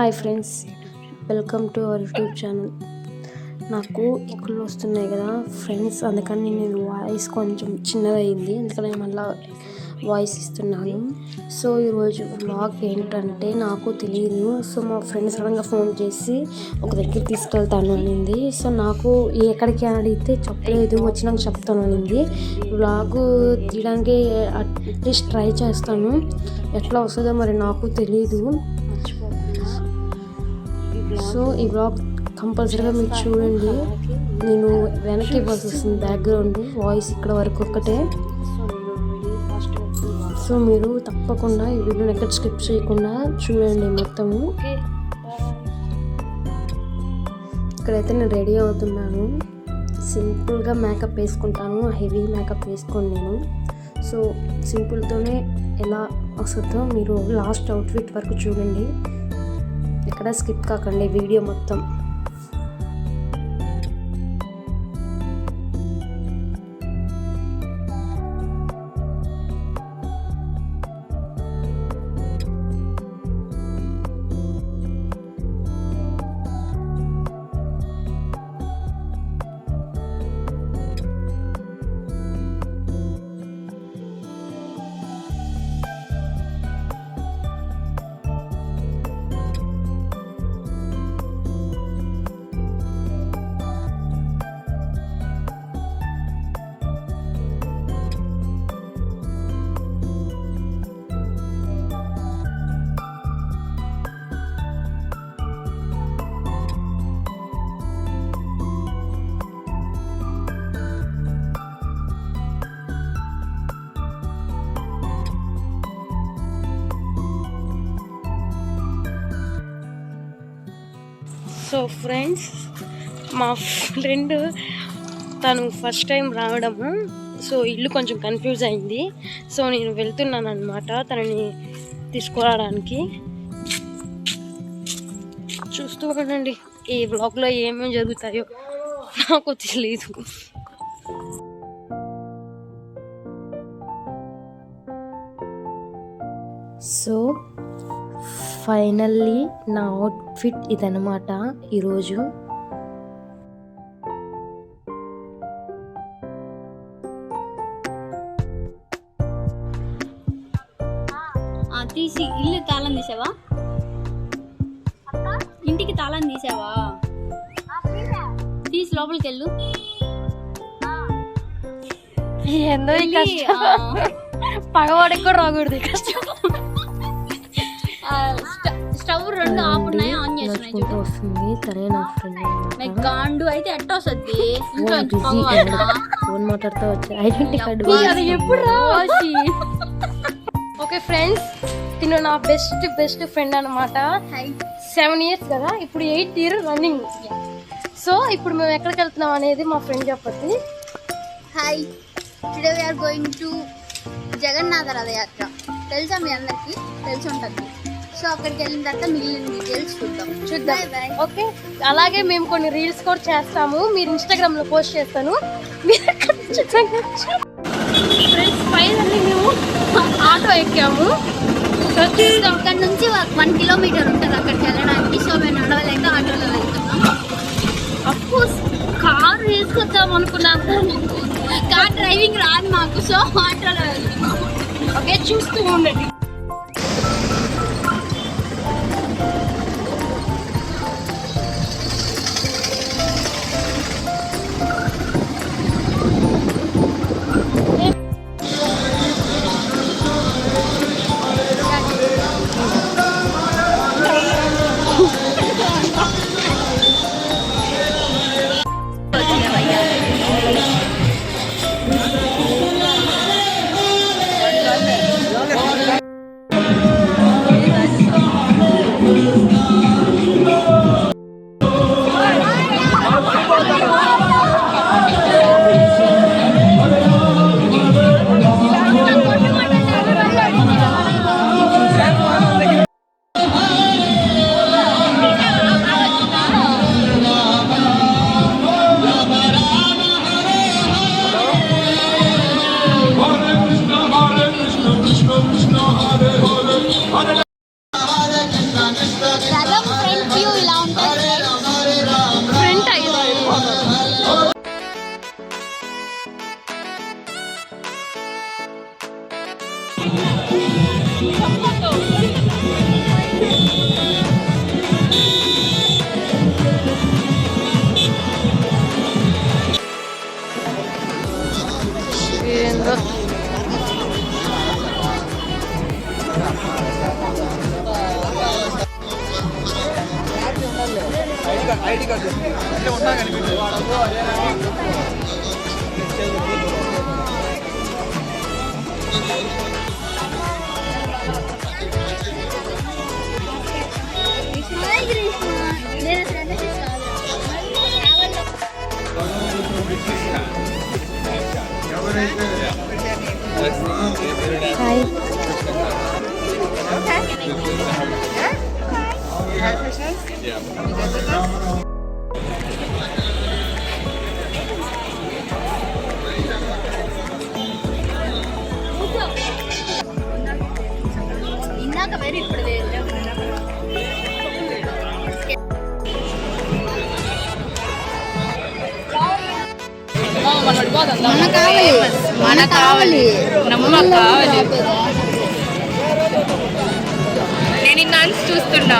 Hi friends, welcome to our YouTube channel. నాకు ఇక్కులు వస్తున్నాయి కదా ఫ్రెండ్స్, అందుకని నేను వాయిస్ కొంచెం చిన్నగా అయింది, అందుకని మళ్ళీ వాయిస్ ఇస్తున్నాను. సో ఈరోజు వ్లాగ్ ఏంటంటే నాకు తెలియదు. సో మా ఫ్రెండ్ సడన్గా ఫోన్ చేసి ఒక దగ్గర తీసుకెళ్తాను అనింది. సో నాకు ఎక్కడికి అని అడిగితే చెప్పలేదు, వచ్చినాక చెప్తాను అనింది. వ్లాగ్ తీయడానికి అట్లీస్ట్ ట్రై చేస్తాను, ఎట్లా వస్తుందో మరి నాకు తెలీదు. సో ఈ వ్లాగ్ కంపల్సరీగా మీరు చూడండి. నేను వెనక్కి ఇవ్వాల్సి వస్తుంది, బ్యాక్గ్రౌండ్ వాయిస్ ఇక్కడ వరకు ఒక్కటే. సో మీరు తప్పకుండా ఈ వీడియోని ఎక్కడ స్కిప్ చేయకుండా చూడండి మొత్తము. ఇక్కడైతే నేను రెడీ అవుతున్నాను. సింపుల్గా మేకప్ వేసుకుంటాను, హెవీ మేకప్ వేసుకోను నేను. సో సింపుల్తోనే ఎలా వస్తుందో మీరు లాస్ట్ అవుట్ఫిట్ వరకు చూడండి, ఎక్కడ స్కిప్ కాకండి వీడియో మొత్తం. సో ఫ్రెండ్స్, మా ఫ్రెండ్ తను ఫస్ట్ టైం రావడము, సో ఇల్లు కొంచెం కన్ఫ్యూజ్ అయింది. సో నేను వెళ్తున్నాను అనమాట తనని తీసుకురావడానికి. చూస్తూ ఉండండి, ఈ వ్లాగ్లో ఏమేమి జరుగుతాయో నాకు తెలీదు. సో ఫైనల్లీ నా అవుట్ఫిట్ ఇదనమాట ఈరోజు. తీసి ఇల్లు తాళం తీసావా? ఇంటికి తాళం తీసావా? తీసి లోపలికి వెళ్ళు. ఏందో పగవాడికి కూడా రాకూడదు కష్టం. స్టవ్ రెండు ఆఫ్ ఉన్నాయి, ఆన్ చేస్తున్నాయి. వస్తుంది తనే నా ఫ్రెండ్. గాండు అయితే ఎట్ట వస్తుంది? ఫోన్ మాట్లాడుతూ వచ్చి ఐడెంటిటీ కార్డు ఎప్పుడు రాసి. ఓకే ఫ్రెండ్స్, తిను నా బెస్ట్ ఫ్రెండ్ అనమాట. 7 years కదా, ఇప్పుడు 8th year రన్నింగ్. సో ఇప్పుడు మేము ఎక్కడికి వెళ్తున్నాం అనేది మా ఫ్రెండ్ చెప్పండి. Hi, today we are going to Jagannath Rath Yatra. తెలుసా మీ అందరికి? తెలిసి ఉంటుంది. సో అక్కడికి వెళ్ళిన తర్వాత మిగిలిన డీటెయిల్స్ చూద్దాం. ఓకే, అలాగే మేము కొన్ని రీల్స్ కూడా చేస్తాము, మీరు ఇన్స్టాగ్రామ్ లో పోస్ట్ చేస్తాను. ఫ్రెండ్స్, ఫైనల్లీ మేము ఆటో ఎక్కాము. సో చూద్దాం, అక్కడ నుంచి 1 kilometer ఉంటుంది అక్కడికి వెళ్ళడానికి. సో మేము నడవలేక ఆటోలో వెళ్తున్నాం. అఫ్కోర్స్ కార్ వేసుకొచ్చాము అనుకున్నాము, కార్ డ్రైవింగ్ రాదు మాకు. సో ఆటోలో వెళ్తున్నాం. ఓకే, చూస్తూ ఉండండి. ఏందో ఐడి కార్డు అంటే ఉన్నా కనిపించదు. హాయ్ గ్రీష్మ, నేను సంతోషి కాదు. హాయ్ ఇందాక వేరే ఇప్పుడు లేదు. మన కావాలి నమ్మకం కావాలి. నేను ఇన్న చూస్తున్నా.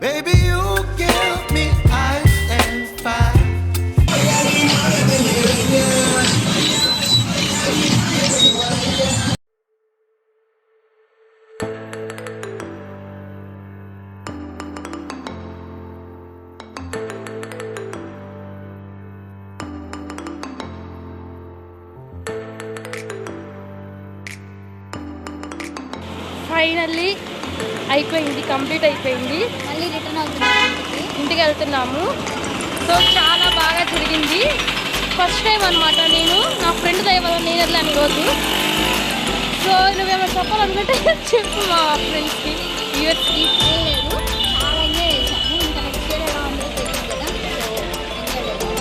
Baby, you give me ice and fire. Finally అయిపోయింది, కంప్లీట్ అయిపోయింది. మళ్ళీ రిటర్న్ అవుతున్నాం ఇంటికి వెళ్తున్నాము. సో చాలా బాగా జరిగింది. ఫస్ట్ టైం అనమాట నేను నా ఫ్రెండ్ దయవల్ల నేను వెళ్ళాను ఈరోజు. సో నువ్వేమైనా చెప్పాలనుకుంటే చెప్పు మా ఫ్రెండ్స్కి, వ్యూవర్స్కి. లేదు, చాలా ఎంజాయ్ చేశాము. ఇంకా నెక్స్ట్ ఇయర్ ఎలా ఉందో తెలియదు కదా, సో ఎంజాయ్ చేద్దాం.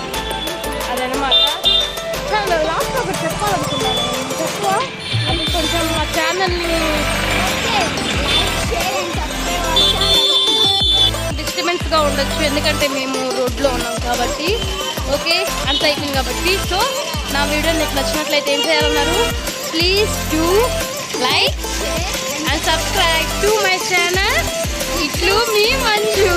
అదనమాట. చాలా లాస్ట్ ఒకటి చెప్పాలనుకున్నాను. చెప్పు, అది కొంచెం మా ఛానల్ని డిస్టర్బెన్స్గా ఉండొచ్చు, ఎందుకంటే మేము రోడ్లో ఉన్నాం కాబట్టి. ఓకే, అంత అయిపోయింది కాబట్టి. సో నా వీడియో మీకు నచ్చినట్లయితే ఏం చేయాలన్నారు? Please do like and subscribe to my channel ఇట్లు మీ మంజు.